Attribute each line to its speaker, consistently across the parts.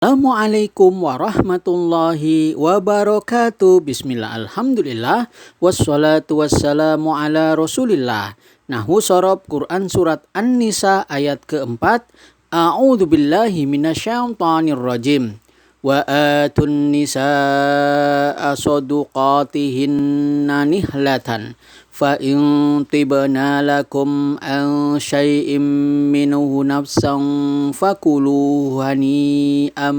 Speaker 1: Assalamualaikum warahmatullahi wabarakatuh. Bismillah, alhamdulillah, wassalatu wassalamu ala rasulillah. Nahu sorob Quran surat An-Nisa ayat keempat. A'udzu billahi minasyaitonir rajim. Wa atun nisaa saduqatihinna nihlatan fa in tibna lakum an syai'im minhu nafsan fakuluhu hani'am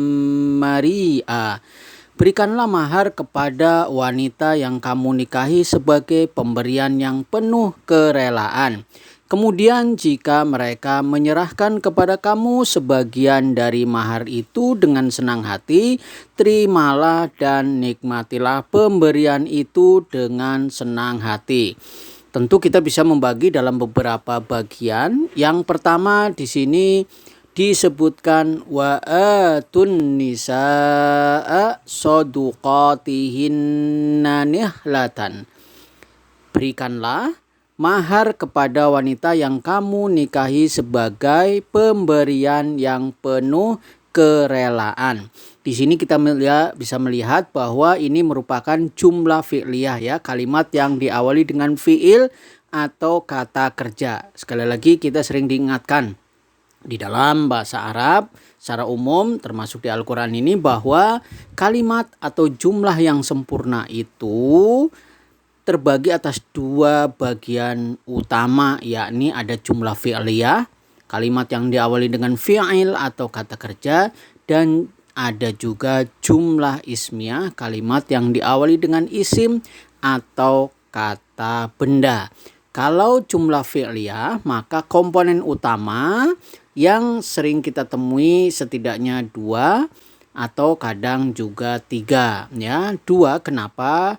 Speaker 1: mari'a. Berikanlah mahar kepada wanita yang kamu nikahi sebagai pemberian yang penuh kerelaan. Kemudian jika mereka menyerahkan kepada kamu sebagian dari mahar itu dengan senang hati, terimalah dan nikmatilah pemberian itu dengan senang hati. Tentu kita bisa membagi dalam beberapa bagian. Yang pertama di sini disebutkan wa atun nisaa saduqatihinna nihlatan. Berikanlah mahar kepada wanita yang kamu nikahi sebagai pemberian yang penuh kerelaan. Di sini kita bisa melihat bahwa ini merupakan jumlah fi'liyah ya, kalimat yang diawali dengan fi'il atau kata kerja. Sekali lagi kita sering diingatkan di dalam bahasa Arab secara umum termasuk di Al-Quran ini bahwa kalimat atau jumlah yang sempurna itu terbagi atas dua bagian utama, yakni ada jumlah fi'liyah, kalimat yang diawali dengan fi'il atau kata kerja, dan ada juga jumlah ismiyah, kalimat yang diawali dengan isim atau kata benda. Kalau jumlah fi'liyah, maka komponen utama yang sering kita temui setidaknya dua atau kadang juga tiga ya. Dua, kenapa?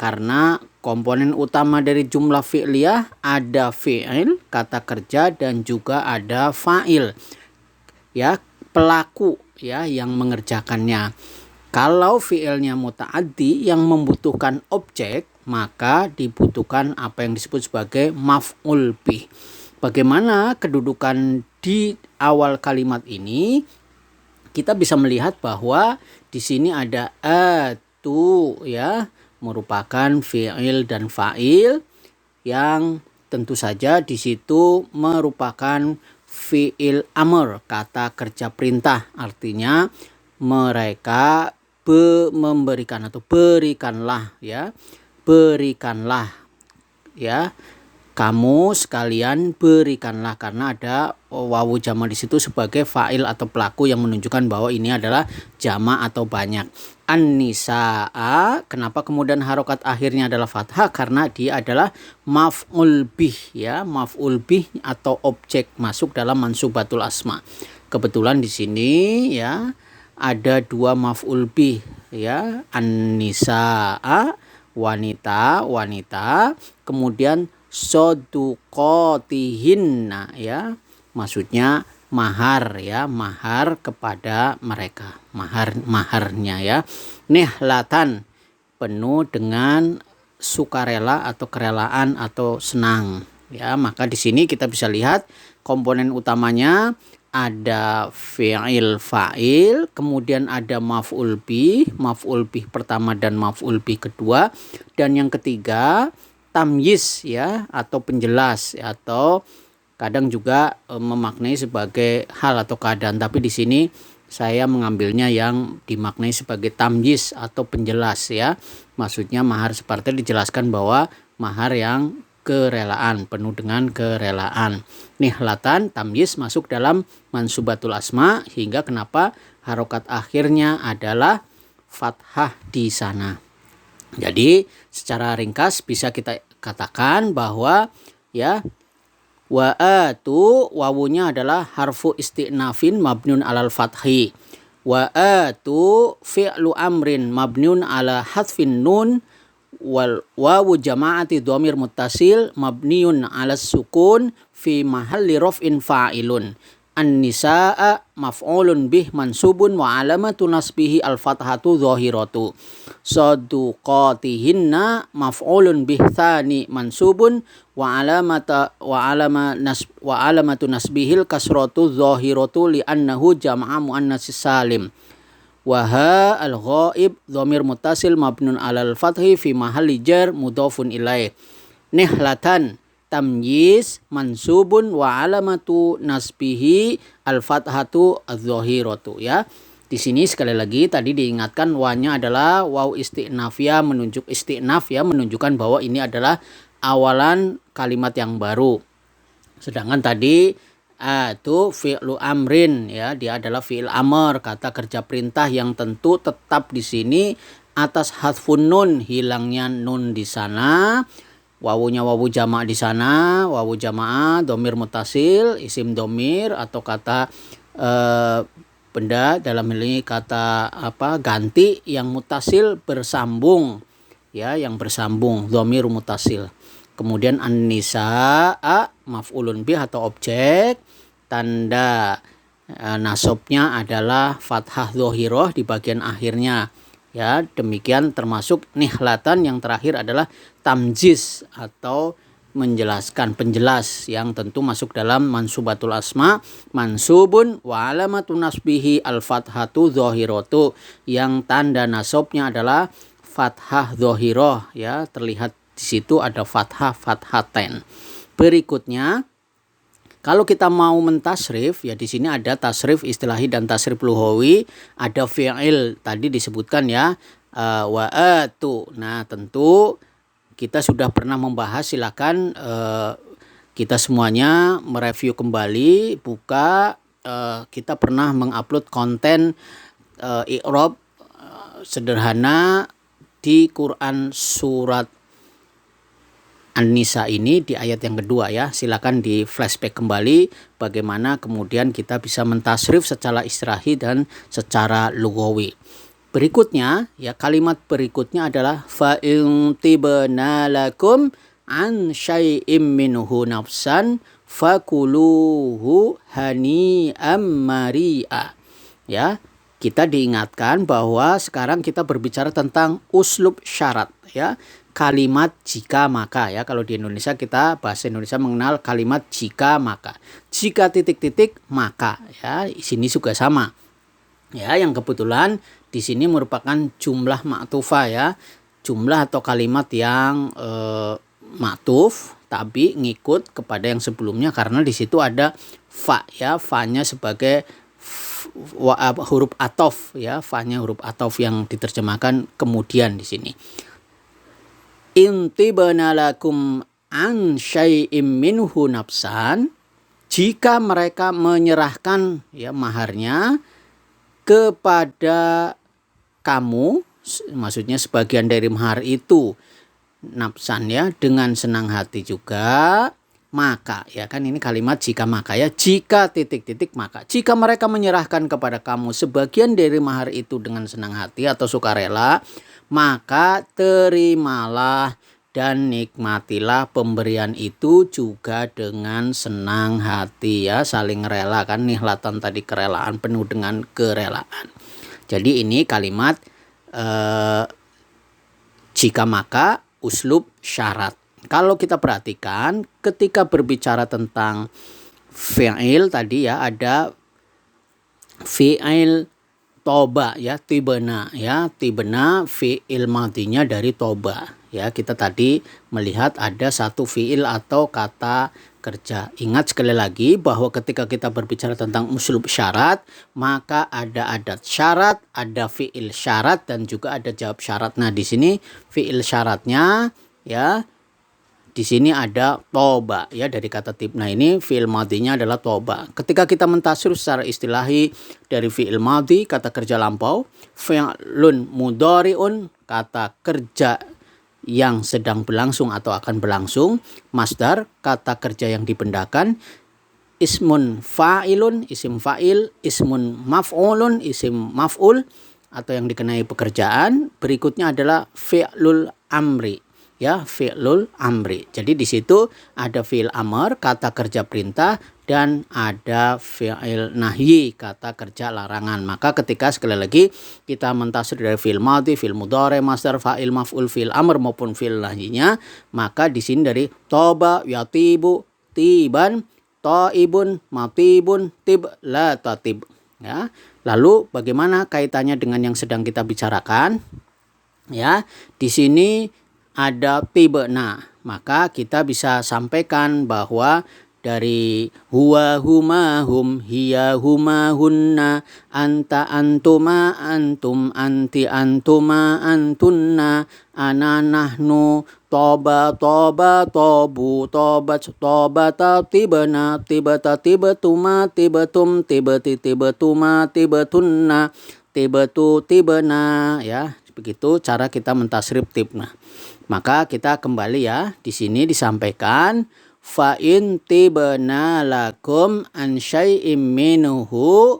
Speaker 1: Karena komponen utama dari jumlah fi'liyah ada fi'il, kata kerja, dan juga ada fa'il ya, pelaku ya yang mengerjakannya. Kalau fi'ilnya muta'addi yang membutuhkan objek, maka dibutuhkan apa yang disebut sebagai maf'ul bih. Bagaimana kedudukan di awal kalimat ini? Kita bisa melihat bahwa di sini ada atu ya, merupakan fi'il dan fa'il yang tentu saja di situ merupakan fi'il amr, kata kerja perintah, artinya mereka memberikan atau berikanlah ya, berikanlah ya, kamu sekalian berikanlah, karena ada wawu jama di situ sebagai fa'il atau pelaku yang menunjukkan bahwa ini adalah jama atau banyak. An-nisaa, kenapa kemudian harokat akhirnya adalah fathah? Karena dia adalah maf'ul bih ya, maf'ul bih atau objek masuk dalam mansubatul asma. Kebetulan di sini ya ada dua maf'ul bih ya, an-nisaa, wanita, kemudian saduqatihinna ya, maksudnya mahar ya, mahar kepada mereka, maharnya ya. Nihlatan, penuh dengan sukarela atau kerelaan atau senang ya. Maka di sini kita bisa lihat komponen utamanya ada fi'il fa'il, kemudian ada maf'ul bih pertama dan maf'ul bih kedua, dan yang ketiga tamyiz ya, atau penjelas atau kadang juga memaknai sebagai hal atau keadaan, tapi di sini saya mengambilnya yang dimaknai sebagai tamyiz atau penjelas ya. Maksudnya mahar seperti dijelaskan bahwa mahar yang kerelaan, penuh dengan kerelaan. Nihlatan, tamyiz masuk dalam mansubatul asma, hingga kenapa harokat akhirnya adalah fathah di sana. Jadi secara ringkas bisa kita katakan bahwa ya, wa atu wawunya adalah harfu isti'nafin mabniun alal fathi. Wa atu fi'lu amrin mabniun ala hadfin nun, wal wawu jama'ati dhamir muttasil mabniun ala sukun fi mahalli raf'in fa'ilun. An-nisaa maf'ulun bih mansubun wa alamatu nasbihi al-fathatu dhahiratu. Saduqatihinna maf'ulun bih tsani mansubun wa alamatu nasbihil kasratu dhahiratu li'annahu jam'a muannats salim. Waha al-ghaib dhamir muttasil mabnun alal fathi fi mahalli jar mudhafun ilaih. Nihlatan tamyiz mansubun wa alamatu nasbihi al-fathatu adz-dzahiratu ya. Di sini sekali lagi tadi diingatkan wanya adalah waw isti'nafiyah menunjukkan bahwa ini adalah awalan kalimat yang baru. Sedangkan tadi itu fi'lu amrin ya, dia adalah fi'il amr, kata kerja perintah yang tentu tetap di sini atas hadfun nun, hilangnya nun di sana. Wawunya wawu jama' di sana, wawu jamaah, domir mutasil, isim domir atau kata benda dalam ini kata ganti yang mutasil bersambung ya, yang bersambung domir mutasil. Kemudian an-nisaa maf'ulun bih atau objek, tanda nasabnya adalah fathah dzohiroh di bagian akhirnya. Ya, demikian termasuk nihlatan yang terakhir adalah tamjiz atau menjelaskan, penjelas yang tentu masuk dalam mansubatul asma, mansubun wa alamatun nasbihi al-fathatu dzohiratu, yang tanda nasabnya adalah fathah dzohiroh ya, terlihat di situ ada fathah fathaten. Berikutnya kalau kita mau mentasrif ya, di sini ada tasrif istilahi dan tasrif lughawi, ada fi'il tadi disebutkan ya, wa'atu. Nah, tentu kita sudah pernah membahas, silakan kita semuanya mereview kembali, buka, kita pernah mengupload konten i'rab sederhana di Quran surat An-Nisa ini di ayat yang kedua ya. Silakan di flashback kembali bagaimana kemudian kita bisa mentasrif secara istilahi dan secara lughawi. Berikutnya ya, kalimat berikutnya adalah fa in tibna lakum an syai'im minhu nafsan fakuluhu hani'am mari'a. Ya, kita diingatkan bahwa sekarang kita berbicara tentang uslub syarat ya. Kalimat jika maka ya, kalau di Indonesia kita bahasa Indonesia mengenal kalimat jika maka. Jika titik-titik maka ya, di sini juga sama. Ya, yang kebetulan di sini merupakan jumlah ma'tufah ya. Jumlah atau kalimat yang ma'tuf tapi ngikut kepada yang sebelumnya karena di situ ada fa ya, fa-nya sebagai huruf atof ya, fa-nya huruf atof yang diterjemahkan kemudian di sini. Intibana lakum an syai'im minhu nafsan, jika mereka menyerahkan ya maharnya kepada kamu, maksudnya sebagian dari mahar itu nafsan ya, dengan senang hati juga, maka ya kan ini kalimat jika maka ya, jika titik-titik maka, jika mereka menyerahkan kepada kamu sebagian dari mahar itu dengan senang hati atau sukarela, maka terimalah dan nikmatilah pemberian itu juga dengan senang hati ya, saling rela kan, nihlatan tadi kerelaan, penuh dengan kerelaan. Jadi ini kalimat jika maka uslub syarat. Kalau kita perhatikan ketika berbicara tentang fi'il tadi ya, ada fi'il toba ya, tibena ya, tibena fi'il madinya dari toba ya. Kita tadi melihat ada satu fi'il atau kata kerja. Ingat sekali lagi bahwa ketika kita berbicara tentang uslub syarat, maka ada adat syarat, ada fi'il syarat, dan juga ada jawab syarat. Nah, di sini fi'il syaratnya ya, di sini ada toba ya, dari kata tibna ini fi'il madinya adalah toba. Ketika kita mentasrif secara istilahi dari fi'il madi, kata kerja lampau, fi'lun mudhari'un, kata kerja yang sedang berlangsung atau akan berlangsung, masdar, kata kerja yang dibendakan, ismun fa'ilun, isim fa'il, ismun maf'ulun, isim maf'ul atau yang dikenai pekerjaan. Berikutnya adalah fi'lul amri ya, fi'lul amri. Jadi di situ ada fi'il amr, kata kerja perintah, dan ada fi'il nahyi, kata kerja larangan. Maka ketika sekali lagi kita mentasrif dari fi'il madhi, fi'il mudhari, masdar, fa'il, maf'ul, fi'il amr maupun fi'il nahyinya, maka di sini dari toba, yatibu, tiban, taibun, matibun, tib, la tatib. Ya. Lalu bagaimana kaitannya dengan yang sedang kita bicarakan? Ya, di sini ada tibena, maka kita bisa sampaikan bahwa dari huwa huma hum hiya huma hunna anta antuma antum anti antuma antunna ana nahnu toba toba tobu tobat tobata tibana tibata tibatuma tibatum tibati tibatuma tibatunna tibatu tibana, ya. Begitu cara kita mentasrif tibna. Maka kita kembali ya, di sini disampaikan fa in tibna lakum an syai'im minhu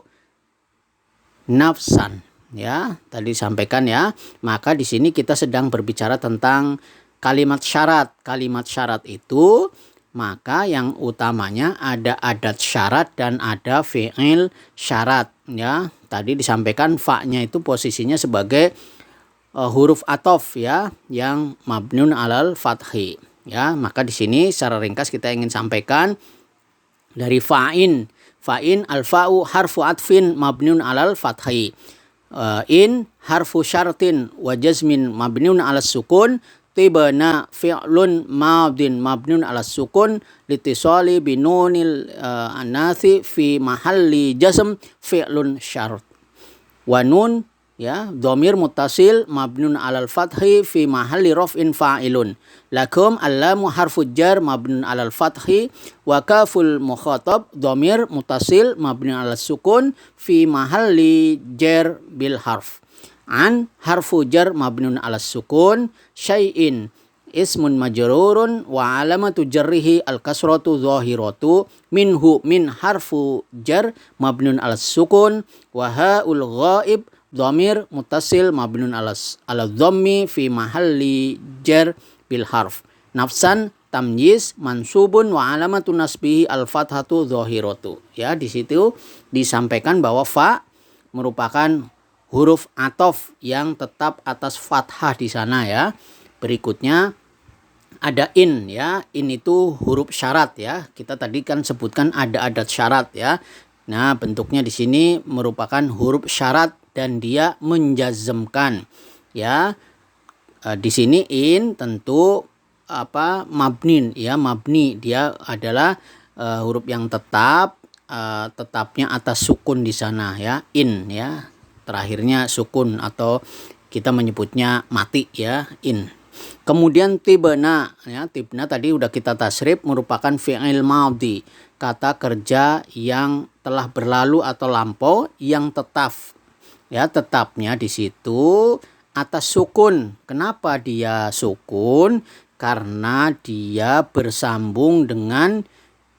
Speaker 1: nafsan, ya. Tadi disampaikan ya. Maka di sini kita sedang berbicara tentang kalimat syarat. Kalimat syarat itu maka yang utamanya ada adat syarat dan ada fi'il syarat, ya. Tadi disampaikan fa-nya itu posisinya sebagai huruf atof, ya, yang mabnun alal fathi, ya. Maka di sini secara ringkas kita ingin sampaikan dari fa'in al-fa'u harfu atfin mabnun alal fathi, in harfu syartin wa jazmin mabnun alas sukun, tibana fi'lun madin mabnun alas sukun litisali binunil anasi fi mahalli jazm fi'lun syart, wa nun, ya, dhamir muttasil mabnun alal fathi fi mahalli raf'in fa'ilun, lakum allamu harfu jar mabnun alal fathi wa kaful mukhatab dhamir muttasil mabnun alal sukun fi mahalli jar bil harf, an harfu jar mabnun alas sukun, syai'in ismun majrurun wa alamatu jarrihi al kasratu zahiratu, minhu min harfu jar mabnun alas sukun, wa ha'ul ghaib dhamir muttasil mabnun ala dhammi fi mahalli jar bil harf, nafsan tamyiz mansubun wa alamatu nasbihi al fathatu zahiratu, ya. Di situ disampaikan bahwa fa merupakan huruf atof yang tetap atas fathah di sana, ya. Berikutnya ada in, ya. In itu huruf syarat, ya. Kita tadi kan sebutkan ada adat syarat, ya. Nah, bentuknya di sini merupakan huruf syarat dan dia menjazmkan, ya. Di sini in tentu mabnin, ya, mabni, dia adalah huruf yang tetapnya atas sukun di sana, ya, in, ya. Terakhirnya sukun atau kita menyebutnya mati, ya, in. Kemudian tibna, ya, tibna tadi udah kita tasrif merupakan fi'il madhi, kata kerja yang telah berlalu atau lampau yang tetap, ya. Tetapnya di situ atas sukun. Kenapa dia sukun? Karena dia bersambung dengan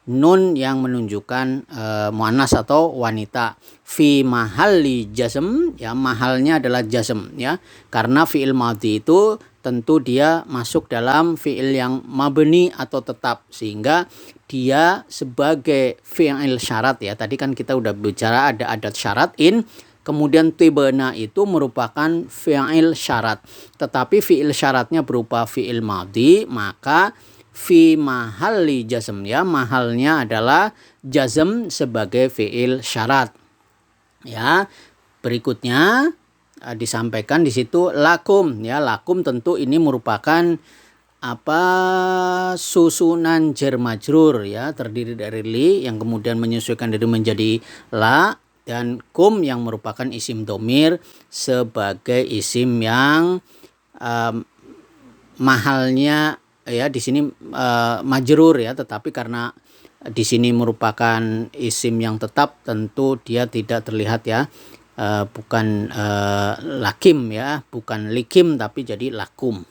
Speaker 1: nun yang menunjukkan muannas atau wanita, fi mahalli jazm, ya, mahalnya adalah jazm, ya. Karena fi'il madhi itu tentu dia masuk dalam fi'il yang mabni atau tetap, sehingga dia sebagai fi'il syarat, ya. Tadi kan kita udah bicara ada adat syarat in, kemudian tibna itu merupakan fi'il syarat, tetapi fi'il syaratnya berupa fi'il madhi, maka fi mahalli jazm, ya, mahalnya adalah jazm sebagai fi'il syarat, ya. Berikutnya disampaikan di situ lakum, ya. Lakum tentu ini merupakan susunan jar majrur, ya, terdiri dari li yang kemudian menyesuaikan diri menjadi la, dan kum yang merupakan isim domir sebagai isim yang mahalnya, ya, di sini majrur, ya, tetapi karena di sini merupakan isim yang tetap tentu dia tidak terlihat, ya, bukan lakim, ya, bukan likim tapi jadi lakum.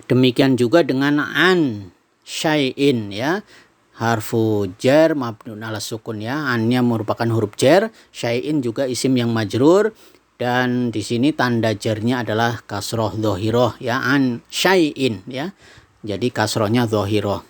Speaker 1: Demikian juga dengan an syai'in, ya, harfu jar mabnun ala sukun, ya. Annya merupakan huruf jar, syai'in juga isim yang majrur, dan di sini tanda jarnya adalah kasroh dhohiroh, ya, an syai'in, ya. Jadi kasrohnya dhohiroh.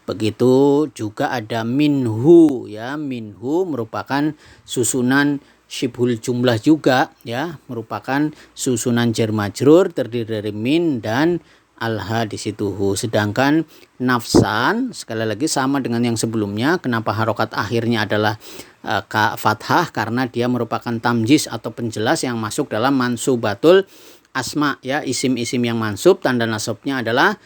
Speaker 1: Begitu juga ada minhu, ya. Minhu merupakan susunan syibhul jumlah juga, ya, merupakan susunan jar majrur terdiri dari min dan alha di situ hu. Sedangkan nafsan sekali lagi sama dengan yang sebelumnya. Kenapa harokat akhirnya adalah fathah? Karena dia merupakan tamjiz atau penjelas yang masuk dalam mansubatul asma, ya, isim-isim yang mansub tanda nasabnya adalah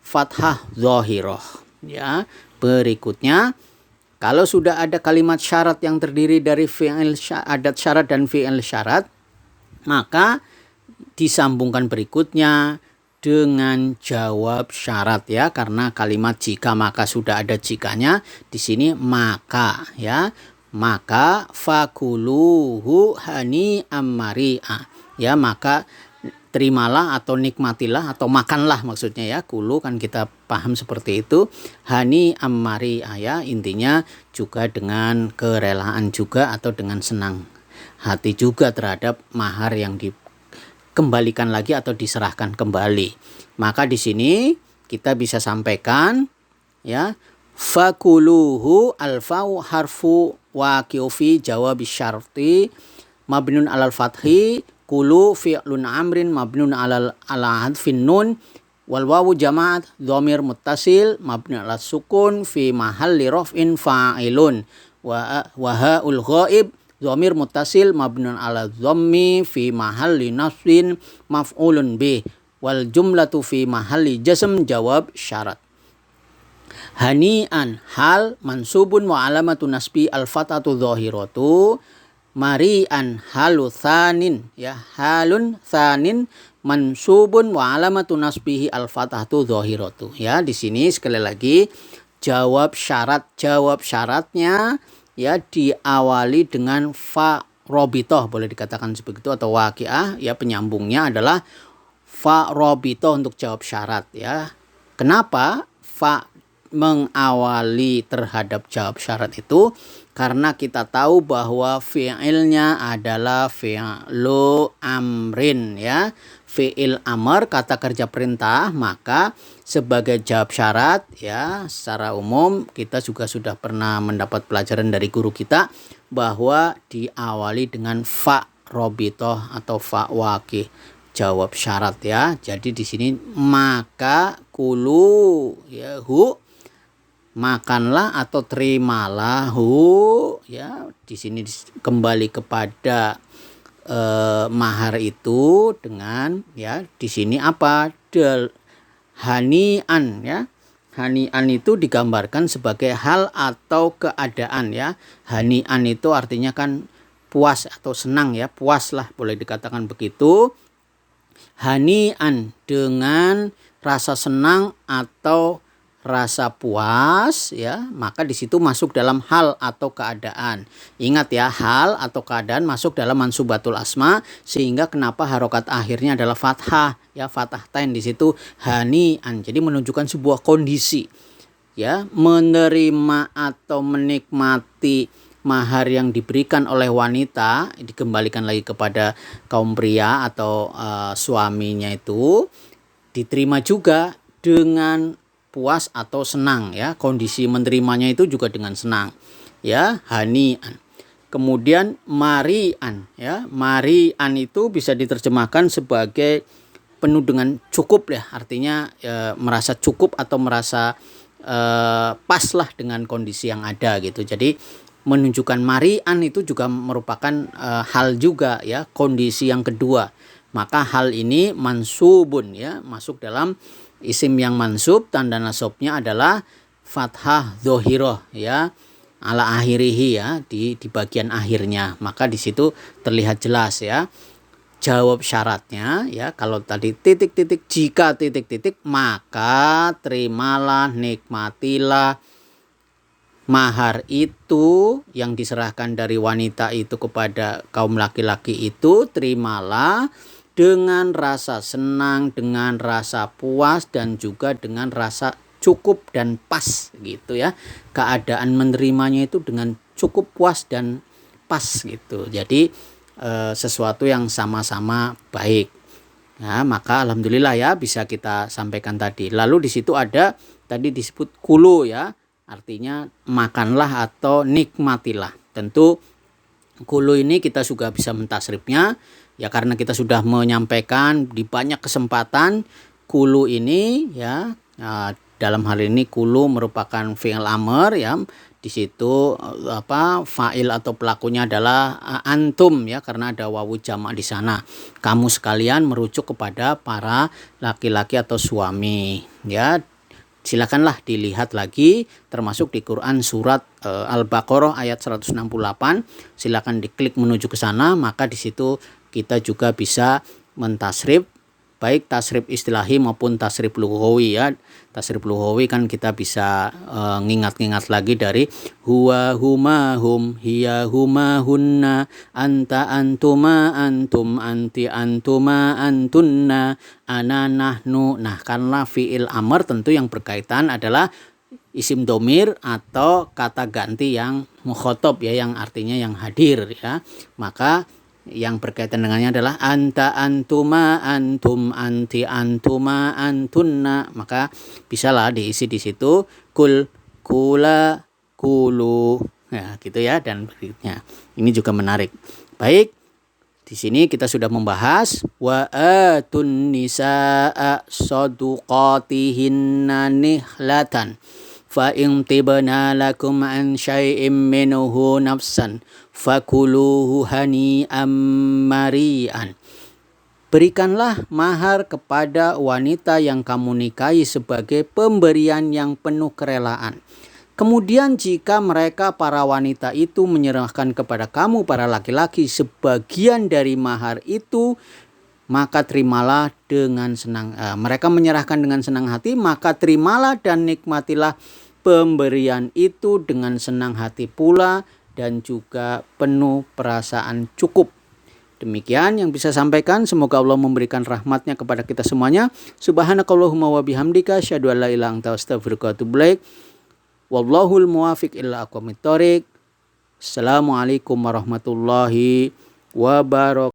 Speaker 1: fathah zahirah, ya. Berikutnya, kalau sudah ada kalimat syarat yang terdiri dari fi'il adat syarat dan fi'il syarat, maka disambungkan berikutnya dengan jawab syarat, ya, karena kalimat jika maka sudah ada jikanya di sini maka, ya. Maka fakuluhu hani ammari'a, ya, maka terimalah atau nikmatilah atau makanlah maksudnya, ya. Kulu kan kita paham seperti itu. Hani ammari, ya, intinya juga dengan kerelaan juga atau dengan senang hati juga terhadap mahar yang dikembalikan lagi atau diserahkan kembali. Maka di sini kita bisa sampaikan, ya, fakuluhu alfau harfu waqi'u fi jawab syarti mabnun alal fathi. Kulu fi'lun amrin mabnun ala hadfin nun wal wawu jama'at dhamir muttasil mabnun ala sukun fi mahalli raf'in fa'ilun wa ha'ul ghaib dhamir muttasil mabnun ala dhammi fi mahalli nasbin maf'ulun bih wal jumlatu fi mahalli jazm jawab syarat. Hani'an hal mansubun wa alamatu nasbi al-fatatu dhahiratu. Mari'an halu thanin, ya, halun thanin mansubun wa alamatu nasbihi al-fathatu dhahiratu. Ya, di sini sekali lagi jawab syaratnya, ya, diawali dengan fa robitoh, boleh dikatakan seperti itu, atau waqi'ah, ya, penyambungnya adalah fa robitoh untuk jawab syarat, ya. Kenapa fa mengawali terhadap jawab syarat itu? Karena kita tahu bahwa fi'ilnya adalah fi'lu amrin, ya. Fi'il amr, kata kerja perintah, maka sebagai jawab syarat, ya, secara umum kita juga sudah pernah mendapat pelajaran dari guru kita bahwa diawali dengan fa robitoh atau fa waqi, jawab syarat, ya. Jadi di sini maka kulu, ya, hu, makanlah atau terimalah hu, ya. Di sini kembali kepada mahar itu dengan, ya, di sini apa? Hani'an, ya. Hani'an itu digambarkan sebagai hal atau keadaan, ya. Hani'an itu artinya kan puas atau senang, ya, puas lah, boleh dikatakan begitu. Hani'an dengan rasa senang atau rasa puas, ya, maka di situ masuk dalam hal atau keadaan. Ingat, ya, hal atau keadaan masuk dalam mansubatul asma, sehingga kenapa harokat akhirnya adalah fathah, ya, fathah tain di situ hani'an. Jadi menunjukkan sebuah kondisi, ya, menerima atau menikmati mahar yang diberikan oleh wanita, dikembalikan lagi kepada kaum pria atau suaminya itu, diterima juga dengan puas atau senang, ya. Kondisi menerimanya itu juga dengan senang, ya, hani'an. Kemudian mari'an, ya. Mari'an itu bisa diterjemahkan sebagai penuh dengan cukup, ya. Artinya merasa cukup atau merasa pas lah dengan kondisi yang ada, gitu. Jadi menunjukkan mari'an itu juga merupakan hal juga, ya, kondisi yang kedua. Maka hal ini mansubun, ya, masuk dalam isim yang mansub, tanda nasabnya adalah fathah dhohiroh, ya, ala akhirihi, ya, di bagian akhirnya. Maka di situ terlihat jelas, ya, jawab syaratnya, ya. Kalau tadi titik-titik, jika titik-titik, maka terimalah, nikmatilah mahar itu yang diserahkan dari wanita itu kepada kaum laki-laki itu, terimalah dengan rasa senang, dengan rasa puas, dan juga dengan rasa cukup dan pas, gitu, ya. Keadaan menerimanya itu dengan cukup, puas, dan pas, gitu. Jadi sesuatu yang sama-sama baik. Nah, maka alhamdulillah, ya, bisa kita sampaikan tadi. Lalu di situ ada tadi disebut kulu, ya, artinya makanlah atau nikmatilah. Tentu kulu ini kita juga bisa mentasrifnya, ya, karena kita sudah menyampaikan di banyak kesempatan kulu ini ya, dalam hal ini kulu merupakan fi'il amr ya. Di situ fa'il atau pelakunya adalah antum ya, karena ada wawu jamak di sana. Kamu sekalian merujuk kepada para laki-laki atau suami ya. Silakanlah dilihat lagi, termasuk di Quran surat Al-Baqarah ayat 168. Silakan diklik menuju ke sana, maka di situ kita juga bisa mentasrif baik tasrif istilahi maupun tasrif lughawi ya. Tasrif lughawi kan kita bisa ngingat-ngingat lagi dari huwa huma hum, hiya huma hunna, anta antuma antum, anti antuma antunna, ana nahnu. Nah, karena fi'il amr tentu yang berkaitan adalah isim domir atau kata ganti yang mukhotob ya, yang artinya yang hadir ya. Maka yang berkaitan dengannya adalah anta antuma antum, anti antuma antunna. Maka bisalah diisi di situ kul, kula, kulu. Ya, gitu ya, dan berikutnya. Ini juga menarik. Baik, di sini kita sudah membahas wa atun nisaa saduqatihinna nihlatan fa in tibna lakum an syai'im minhu nafsan fakuluhu hani'am mari'an. Berikanlah mahar kepada wanita yang kamu nikahi sebagai pemberian yang penuh kerelaan. Kemudian jika mereka para wanita itu menyerahkan kepada kamu para laki-laki sebagian dari mahar itu, maka terimalah dengan senang. Mereka menyerahkan dengan senang hati, maka terimalah dan nikmatilah pemberian itu dengan senang hati pula dan juga penuh perasaan cukup. Demikian yang bisa sampaikan. Semoga Allah memberikan rahmatnya kepada kita semuanya. Subhanakallahumma wa bihamdika asyhadu an la ilaha illa anta astaghfiruka wa atubu ilaik. Wallahul muwafiq ila aqwamit thoriq. Assalamualaikum warahmatullahi wabarakatuh.